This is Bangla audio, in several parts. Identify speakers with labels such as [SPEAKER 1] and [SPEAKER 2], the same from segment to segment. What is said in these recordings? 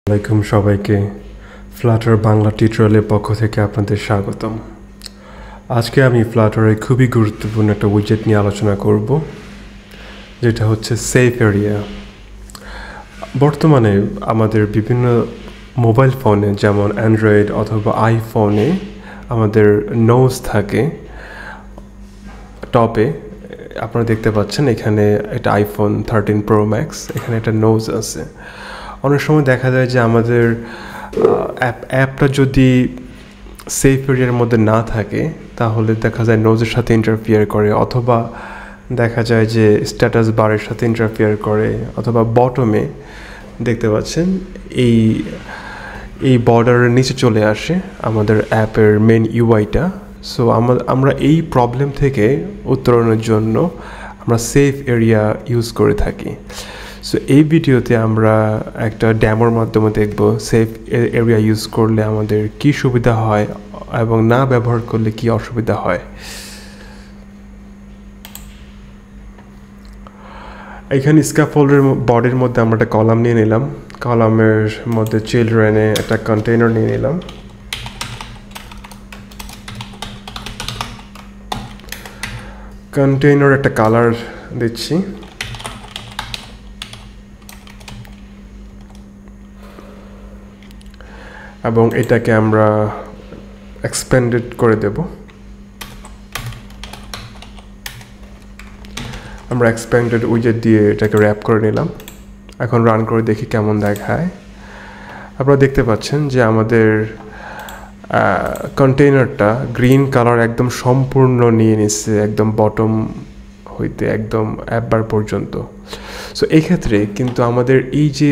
[SPEAKER 1] আসসালামু সবাইকে ফ্লাটার বাংলা টিউটোরিয়ালের পক্ষ থেকে আপনাদের স্বাগতম। আজকে আমি ফ্লাটারের খুবই গুরুত্বপূর্ণ একটা উইজেট নিয়ে আলোচনা করব, যেটা হচ্ছে সেফ এরিয়া। বর্তমানে আমাদের বিভিন্ন মোবাইল ফোনে, যেমন অ্যান্ড্রয়েড অথবা আইফোনে আমাদের নোজ থাকে টপে। আপনারা দেখতে পাচ্ছেন এখানে এটা আইফোন 13 প্রো ম্যাক্স, এখানে একটা নোজ আছে। অনেক সময় দেখা যায় যে আমাদের অ্যাপটা যদি সেফ এরিয়ার মধ্যে না থাকে, তাহলে দেখা যায় নোজের সাথে ইন্টারফিয়ার করে, অথবা দেখা যায় যে স্ট্যাটাস বারের সাথে ইন্টারফিয়ার করে, অথবা বটমে দেখতে পাচ্ছেন এই বর্ডারের নিচে চলে আসে আমাদের অ্যাপের মেন ইউআইটা। সো আমরা এই প্রবলেম থেকে উত্তরণের জন্য আমরা সেফ এরিয়া ইউজ করে থাকি। সো এই ভিডিওতে আমরা একটা ডেমোর মাধ্যমে দেখব সেফ এরিয়া ইউজ করলে আমাদের কি সুবিধা হয় এবং না ব্যবহার করলে কি অসুবিধা হয়। এখানে স্ক্যাফোল্ডের বডির মধ্যে আমরা একটা কলাম নিয়ে নিলাম, কলামের মধ্যে চিলড্রেনে একটা কন্টেইনার নিয়ে নিলাম। কন্টেইনার একটা কালার দিচ্ছি, এবং এটাকে আমরা এক্সপ্যান্ডেড করে দেব। আমরা এক্সপ্যান্ডেড উইজেট দিয়ে এটাকে র্যাপ করে নিলাম। এখন রান করে দেখি কেমন দেখায়। আপনারা দেখতে পাচ্ছেন যে আমাদের কন্টেইনারটা গ্রিন কালার একদম সম্পূর্ণ নিয়ে নিচ্ছে, একদম বটম হইতে একদম অ্যাপবার পর্যন্ত। সো এক্ষেত্রে কিন্তু আমাদের এই যে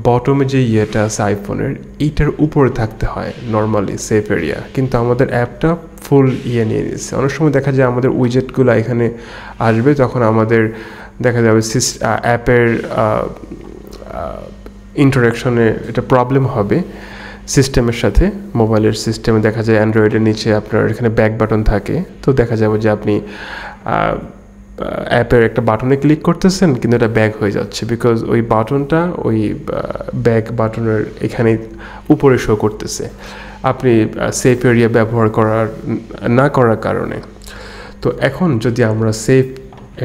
[SPEAKER 1] বটমে যে ইয়েটা আছে আইফোনের, এইটার উপরে থাকতে হয় নর্মালি সেফ এরিয়া, কিন্তু আমাদের অ্যাপটা ফুল ইয়ে নিয়ে নিচ্ছে। অনেক সময় দেখা যায় আমাদের উইজেটগুলো এখানে আসবে, তখন আমাদের দেখা যাবে অ্যাপের ইন্টারাকশনে এটা প্রবলেম হবে সিস্টেমের সাথে। মোবাইলের সিস্টেমে দেখা যায় অ্যান্ড্রয়েডের নিচে আপনার এখানে ব্যাক বাটন থাকে, তো দেখা যাবে যে আপনি অ্যাপের একটা বাটনে ক্লিক করতেছেন কিন্তু এটা ব্যাক হয়ে যাচ্ছে, বিকজ ওই বাটনটা ওই ব্যাক বাটনের এখানে উপরে শো করতেছে আপনি সেফ এরিয়া ব্যবহার না করার কারণে। তো এখন যদি আমরা সেফ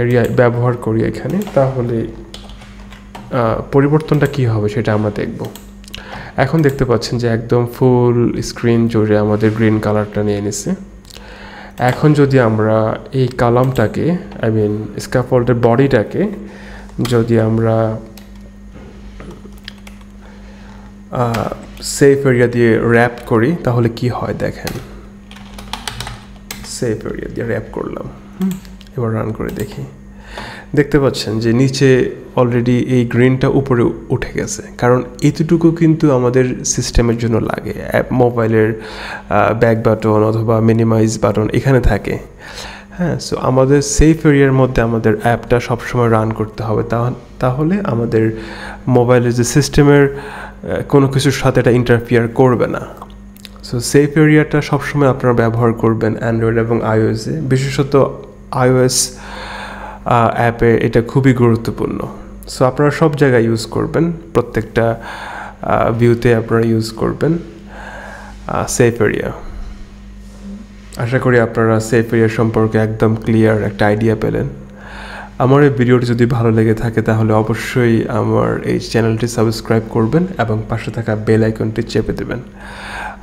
[SPEAKER 1] এরিয়া ব্যবহার করি এখানে, তাহলে পরিবর্তনটা কি হবে সেটা আমরা দেখব। এখন দেখতে পাচ্ছেন যে একদম ফুল স্ক্রিন জুড়ে আমাদের গ্রিন কালারটা নিয়ে নিছে। এখন যদি আমরা এই কলামটাকে স্ক্যাফোল্ডের বডিটাকে যদি আমরা সেফ এরিয়া দিয়ে র্যাপ করি, তাহলে কি হয় দেখেন। সেফ এরিয়া দিয়ে র্যাপ করলাম, এবার রান করে দেখি। দেখতে পাচ্ছেন যে নিচে অলরেডি এই গ্রিনটা উপরে উঠে গেছে, কারণ এতটুকু কিন্তু আমাদের সিস্টেমের জন্য লাগে। মোবাইলের ব্যাক বাটন অথবা মিনিমাইজ বাটন এখানে থাকে। হ্যাঁ, সো আমাদের সেফ এরিয়ার মধ্যে আমাদের অ্যাপটা সবসময় রান করতে হবে, তাহলে আমাদের মোবাইলের যে সিস্টেমের কোনো কিছুর সাথে এটা ইন্টারফিয়ার করবে না। সো সেফ এরিয়াটা সবসময় আপনারা ব্যবহার করবেন অ্যান্ড্রয়েড এবং আইওএসে, বিশেষত আইওএস অ্যাপে এটা খুবই গুরুত্বপূর্ণ। সো আপনারা সব জায়গায় ইউজ করবেন, প্রত্যেকটা ভিউতে আপনারা ইউজ করবেন সেফ এরিয়া। আশা করি আপনারা সেফ এরিয়া সম্পর্কে একদম ক্লিয়ার একটা আইডিয়া পেলেন। আমার এই ভিডিওটি যদি ভালো লেগে থাকে, তাহলে অবশ্যই আমার এই চ্যানেলটি সাবস্ক্রাইব করবেন এবং পাশে থাকা বেল আইকনটি চেপে দেবেন।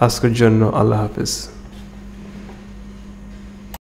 [SPEAKER 1] আজকের জন্য আল্লাহ হাফেজ।